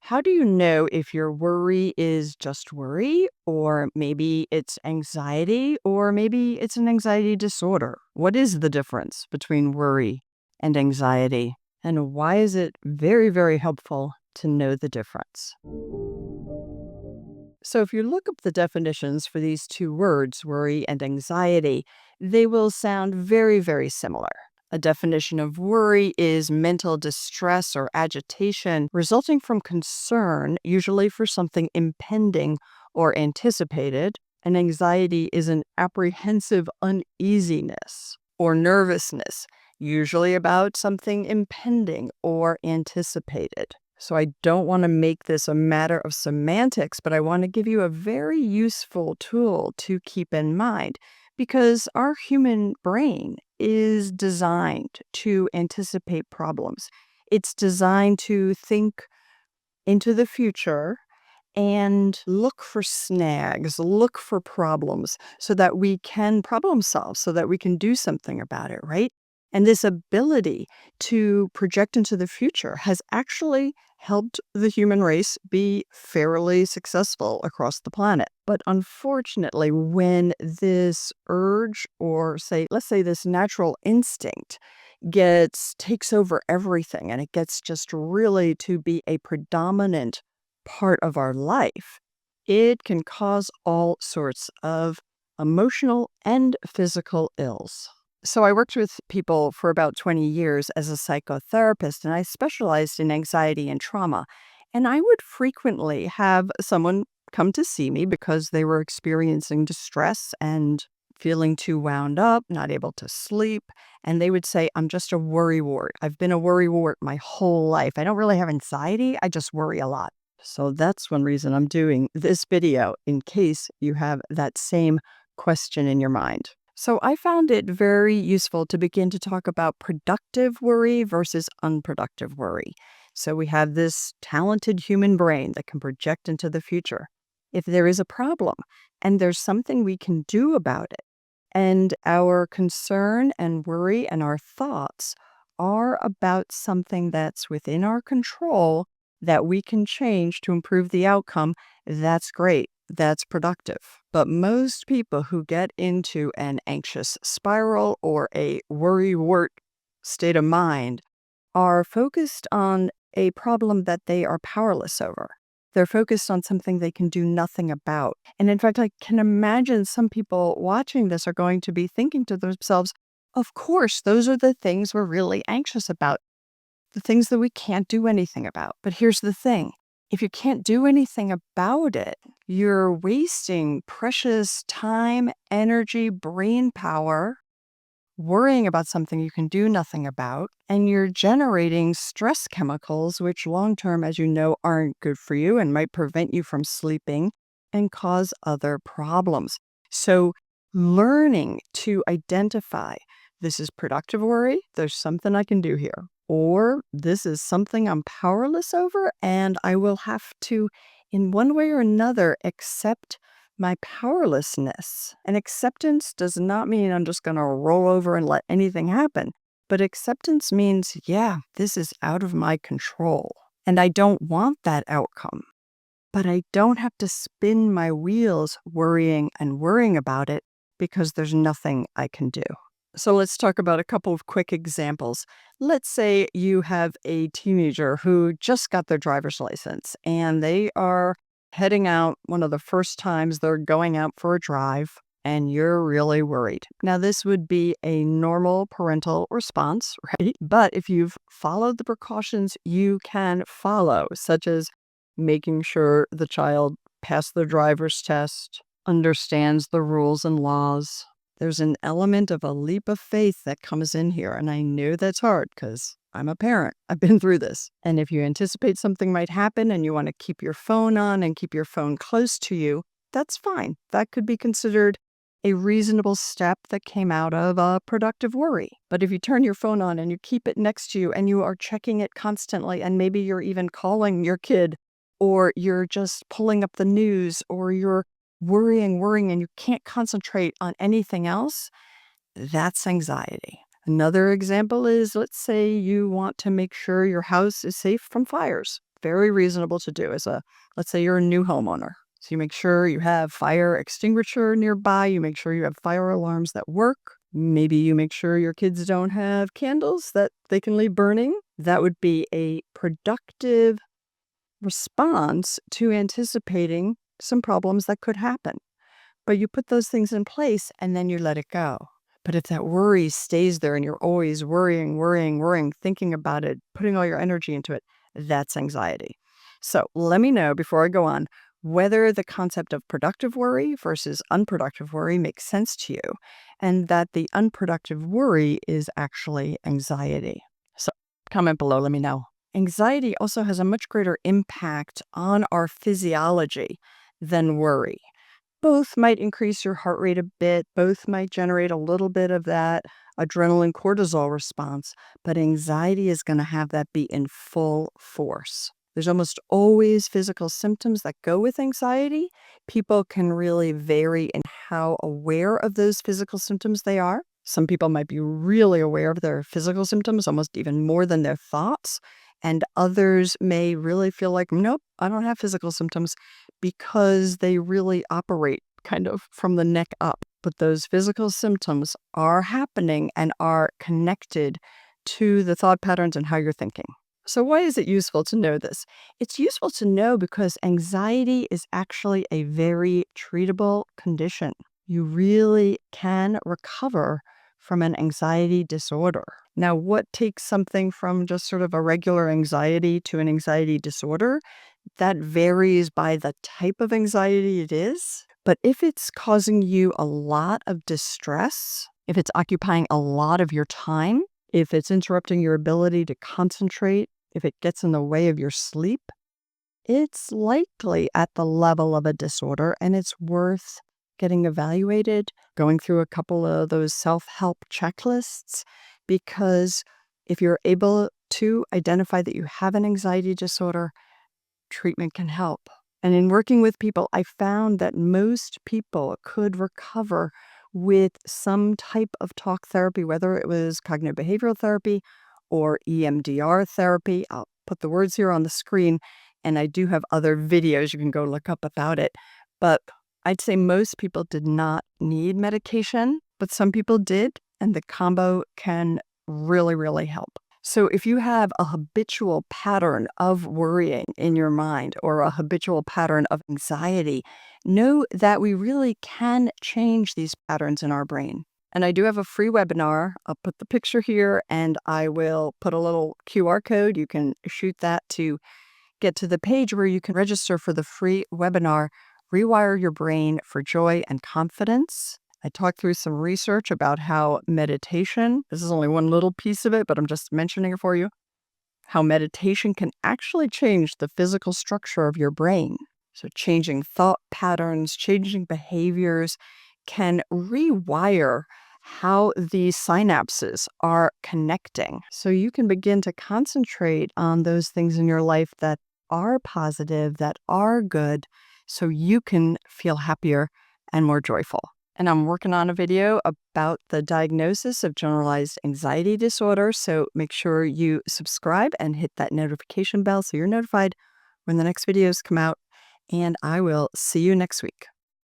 How do you know if your worry is just worry, or maybe it's anxiety, or maybe it's an anxiety disorder? What is the difference between worry and anxiety? And why is it very, very helpful to know the difference? So, if you look up the definitions for these two words, worry and anxiety, they will sound very, very similar. A definition of worry is mental distress or agitation resulting from concern, usually for something impending or anticipated. And anxiety is an apprehensive uneasiness or nervousness, usually about something impending or anticipated. So I don't want to make this a matter of semantics, but I want to give you a very useful tool to keep in mind because our human brain is designed to anticipate problems. It's designed to think into the future and look for snags, look for problems so that we can problem solve, so that we can do something about it, right? And this ability to project into the future has actually helped the human race be fairly successful across the planet. But unfortunately, when this urge or let's say this natural instinct takes over everything and it gets just really to be a predominant part of our life, it can cause all sorts of emotional and physical ills. So, I worked with people for about 20 years as a psychotherapist, and I specialized in anxiety and trauma. And I would frequently have someone come to see me because they were experiencing distress and feeling too wound up, not able to sleep. And they would say, I'm just a worrywart. I've been a worrywart my whole life. I don't really have anxiety. I just worry a lot. So that's one reason I'm doing this video, in case you have that same question in your mind. So I found it very useful to begin to talk about productive worry versus unproductive worry. So we have this talented human brain that can project into the future. If there is a problem and there's something we can do about it, and our concern and worry and our thoughts are about something that's within our control that we can change to improve the outcome, that's great. That's productive. But most people who get into an anxious spiral or a worry-wart state of mind are focused on a problem that they are powerless over. They're focused on something they can do nothing about. And in fact, I can imagine some people watching this are going to be thinking to themselves, of course, those are the things we're really anxious about, the things that we can't do anything about. But here's the thing. If you can't do anything about it, you're wasting precious time, energy, brain power worrying about something you can do nothing about, and you're generating stress chemicals, which long term, as you know, aren't good for you and might prevent you from sleeping and cause other problems. So, learning to identify this is productive worry, there's something I can do here, or this is something I'm powerless over, and I will have to, in one way or another, accept my powerlessness. And acceptance does not mean I'm just going to roll over and let anything happen. But acceptance means, yeah, this is out of my control. And I don't want that outcome. But I don't have to spin my wheels worrying and worrying about it because there's nothing I can do. So let's talk about a couple of quick examples. Let's say you have a teenager who just got their driver's license and they are heading out one of the first times they're going out for a drive, and you're really worried. Now, this would be a normal parental response, right? But if you've followed the precautions you can follow, such as making sure the child passed the driver's test, understands the rules and laws, there's an element of a leap of faith that comes in here. And I know that's hard because I'm a parent. I've been through this. And if you anticipate something might happen and you want to keep your phone on and keep your phone close to you, that's fine. That could be considered a reasonable step that came out of a productive worry. But if you turn your phone on and you keep it next to you and you are checking it constantly, and maybe you're even calling your kid, or you're just pulling up the news, or you're worrying, and you can't concentrate on anything else, that's anxiety. Another example is, let's say you want to make sure your house is safe from fires. very reasonable to do as let's say you're a new homeowner. So you make sure you have fire extinguisher nearby. You make sure you have fire alarms that work. Maybe you make sure your kids don't have candles that they can leave burning. That would be a productive response to anticipating some problems that could happen. But you put those things in place and then you let it go. But if that worry stays there and you're always worrying, thinking about it, putting all your energy into it, that's anxiety. So let me know before I go on whether the concept of productive worry versus unproductive worry makes sense to you, and that the unproductive worry is actually anxiety. So comment below, let me know. Anxiety also has a much greater impact on our physiology than worry. Both might increase your heart rate a bit, both might generate a little bit of that adrenaline cortisol response, but anxiety is going to have that be in full force. There's almost always physical symptoms that go with anxiety. People can really vary in how aware of those physical symptoms they are. Some people might be really aware of their physical symptoms, almost even more than their thoughts. And others may really feel like, nope, I don't have physical symptoms, because they really operate kind of from the neck up. But those physical symptoms are happening and are connected to the thought patterns and how you're thinking. So why is it useful to know this? It's useful to know because anxiety is actually a very treatable condition. You really can recover from an anxiety disorder. Now, what takes something from just sort of a regular anxiety to an anxiety disorder? That varies by the type of anxiety it is. But if it's causing you a lot of distress, if it's occupying a lot of your time, if it's interrupting your ability to concentrate, if it gets in the way of your sleep, it's likely at the level of a disorder, and it's worth getting evaluated, going through a couple of those self-help checklists, because if you're able to identify that you have an anxiety disorder, treatment can help. And in working with people, I found that most people could recover with some type of talk therapy, whether it was cognitive behavioral therapy or EMDR therapy. I'll put the words here on the screen, and I do have other videos you can go look up about it. But I'd say most people did not need medication, but some people did, and the combo can really, really help. So if you have a habitual pattern of worrying in your mind or a habitual pattern of anxiety, know that we really can change these patterns in our brain. And I do have a free webinar. I'll put the picture here, and I will put a little QR code. You can shoot that to get to the page where you can register for the free webinar, Rewire Your Brain for Joy and Confidence. I talked through some research about how meditation, this is only one little piece of it, but I'm just mentioning it for you, how meditation can actually change the physical structure of your brain. So changing thought patterns, changing behaviors can rewire how these synapses are connecting. So you can begin to concentrate on those things in your life that are positive, that are good, so you can feel happier and more joyful. And I'm working on a video about the diagnosis of generalized anxiety disorder. So make sure you subscribe and hit that notification bell so you're notified when the next videos come out. And I will see you next week.